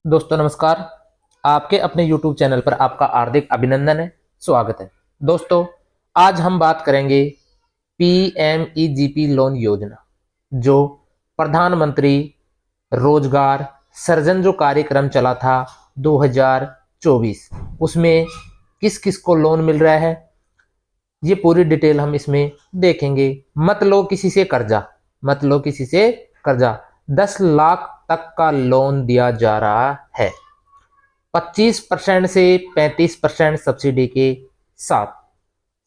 दोस्तों नमस्कार। आपके अपने YouTube चैनल पर आपका हार्दिक अभिनंदन है, स्वागत है। दोस्तों आज हम बात करेंगे PMEGP लोन योजना, जो प्रधानमंत्री रोजगार सृजन जो कार्यक्रम चला था 2024, उसमें किस किस को लोन मिल रहा है, ये पूरी डिटेल हम इसमें देखेंगे। मत लो किसी से कर्जा, मत लो किसी से कर्जा। 10 लाख तक का लोन दिया जा रहा है, 25% से 35% सब्सिडी के साथ।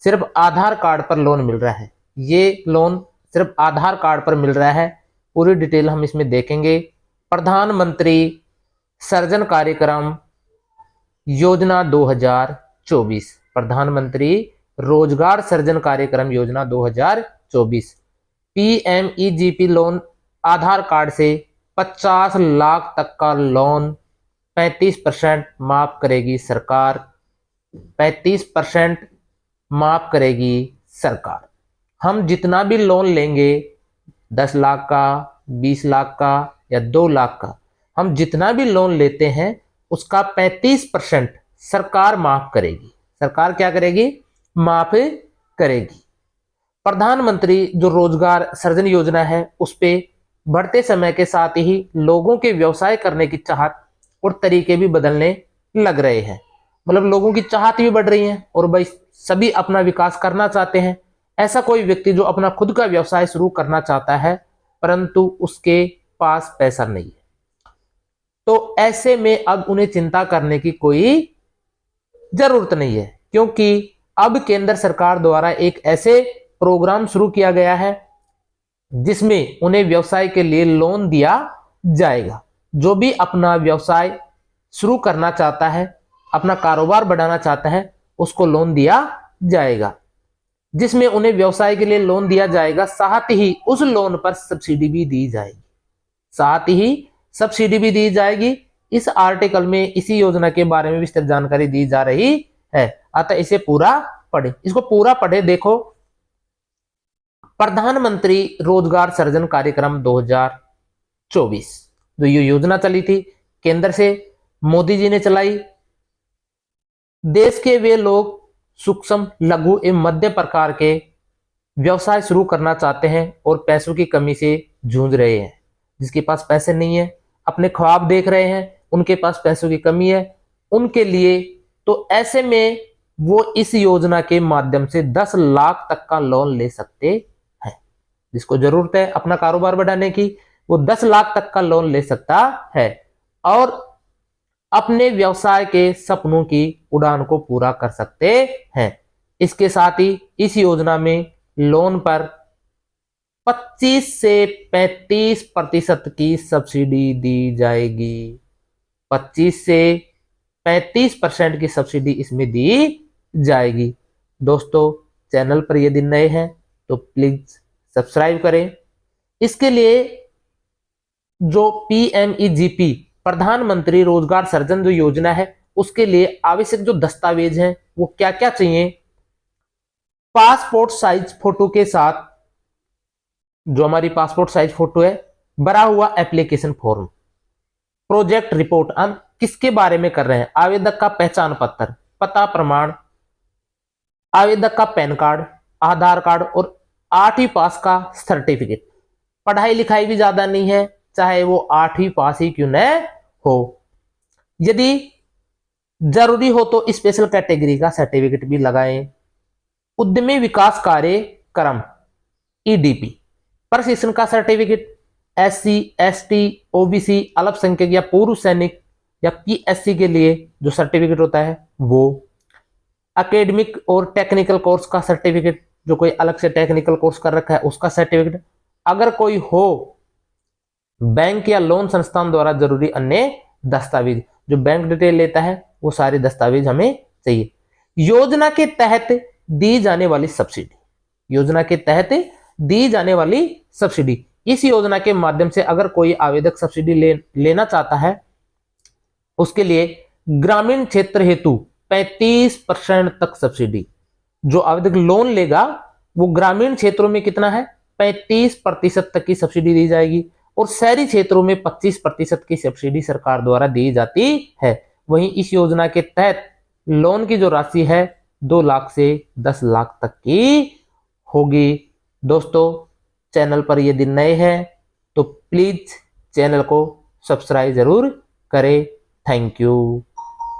सिर्फ आधार कार्ड पर लोन मिल रहा है, ये लोन सिर्फ आधार कार्ड पर मिल रहा है। पूरी डिटेल हम इसमें देखेंगे। प्रधानमंत्री सृजन कार्यक्रम योजना 2024, प्रधानमंत्री रोजगार सृजन कार्यक्रम योजना 2024, PMEGP लोन आधार कार्ड से 50 लाख तक का लोन 35% माफ करेगी सरकार, 35% माफ करेगी सरकार। हम जितना भी लोन लेंगे, 10 लाख का, 20 लाख का या 2 लाख का, हम जितना भी लोन लेते हैं उसका 35% सरकार माफ करेगी। सरकार क्या करेगी? माफ करेगी। प्रधानमंत्री जो रोजगार सृजन योजना है, उस पे बढ़ते समय के साथ ही लोगों के व्यवसाय करने की चाहत और तरीके भी बदलने लग रहे हैं। मतलब लोगों की चाहत भी बढ़ रही है और भाई सभी अपना विकास करना चाहते हैं। ऐसा कोई व्यक्ति जो अपना खुद का व्यवसाय शुरू करना चाहता है परंतु उसके पास पैसा नहीं है, तो ऐसे में अब उन्हें चिंता करने की कोई जरूरत नहीं है, क्योंकि अब केंद्र सरकार द्वारा एक ऐसे प्रोग्राम शुरू किया गया है जिसमें उन्हें व्यवसाय के लिए लोन दिया जाएगा। जो भी अपना व्यवसाय शुरू करना चाहता है, अपना कारोबार बढ़ाना चाहता है, उसको लोन दिया जाएगा, जिसमें उन्हें व्यवसाय के लिए लोन दिया जाएगा। साथ ही उस लोन पर सब्सिडी भी दी जाएगी, साथ ही सब्सिडी भी दी जाएगी। इस आर्टिकल में इसी योजना के बारे में विस्तृत जानकारी दी जा रही है, अतः इसे पूरा पढ़े, इसको पूरा पढ़े। देखो, प्रधानमंत्री रोजगार सृजन कार्यक्रम 2024 जो ये योजना चली थी, केंद्र से मोदी जी ने चलाई। देश के वे लोग सूक्ष्म, लघु एवं मध्य प्रकार के व्यवसाय शुरू करना चाहते हैं और पैसों की कमी से जूझ रहे हैं। जिसके पास पैसे नहीं है, अपने ख्वाब देख रहे हैं, उनके पास पैसों की कमी है, उनके लिए तो ऐसे में वो इस योजना के माध्यम से 10 लाख तक का लोन ले सकते हैं। जिसको जरूरत है अपना कारोबार बढ़ाने की, वो 10 लाख तक का लोन ले सकता है और अपने व्यवसाय के सपनों की उड़ान को पूरा कर सकते हैं। इसके साथ ही इस योजना में लोन पर 25 से 35% की सब्सिडी दी जाएगी। 25 से 35% की सब्सिडी इसमें दी जाएगी। दोस्तों चैनल पर यदि नए हैं तो प्लीज सब्सक्राइब करें। इसके लिए जो PMEGP प्रधानमंत्री रोजगार सृजन जो योजना है, उसके लिए आवश्यक जो दस्तावेज हैं वो क्या क्या चाहिए? पासपोर्ट साइज फोटो के साथ, जो हमारी पासपोर्ट साइज फोटो है, भरा हुआ एप्लीकेशन फॉर्म, प्रोजेक्ट रिपोर्ट, हम किसके बारे में कर रहे हैं, आवेदक का पहचान पत्र, पता प्रमाण, आवेदक का पैन कार्ड, आधार कार्ड और 8वीं पास का सर्टिफिकेट। पढ़ाई लिखाई भी ज्यादा नहीं है, चाहे वो 8वीं पास ही क्यों न हो। यदि जरूरी हो तो स्पेशल कैटेगरी का सर्टिफिकेट भी लगाएं। उद्यमी विकास कार्यक्रम EDP प्रशिक्षण का सर्टिफिकेट, SC, ST, OBC, अल्पसंख्यक या पूर्व सैनिक या PSC के लिए जो सर्टिफिकेट होता है वो, एकेडमिक और टेक्निकल कोर्स का सर्टिफिकेट, जो कोई अलग से टेक्निकल कोर्स कर रखा है उसका सर्टिफिकेट, अगर कोई हो बैंक या लोन संस्थान द्वारा जरूरी अन्य दस्तावेज, जो बैंक डिटेल लेता है वो सारे दस्तावेज हमें चाहिए। योजना के तहत दी जाने वाली सब्सिडी, योजना के तहत दी जाने वाली सब्सिडी, इस योजना के माध्यम से अगर कोई आवेदक सब्सिडी लेना चाहता है, उसके लिए ग्रामीण क्षेत्र हेतु 35% तक सब्सिडी। जो आवेदक लोन लेगा वो ग्रामीण क्षेत्रों में कितना है, 35% तक की सब्सिडी दी जाएगी। और शहरी क्षेत्रों में 25% की सब्सिडी सरकार द्वारा दी जाती है। वहीं इस योजना के तहत लोन की जो राशि है 2 लाख से 10 लाख तक की होगी। दोस्तों, चैनल पर यदि नए हैं तो प्लीज चैनल को सब्सक्राइब जरूर करें। Thank you.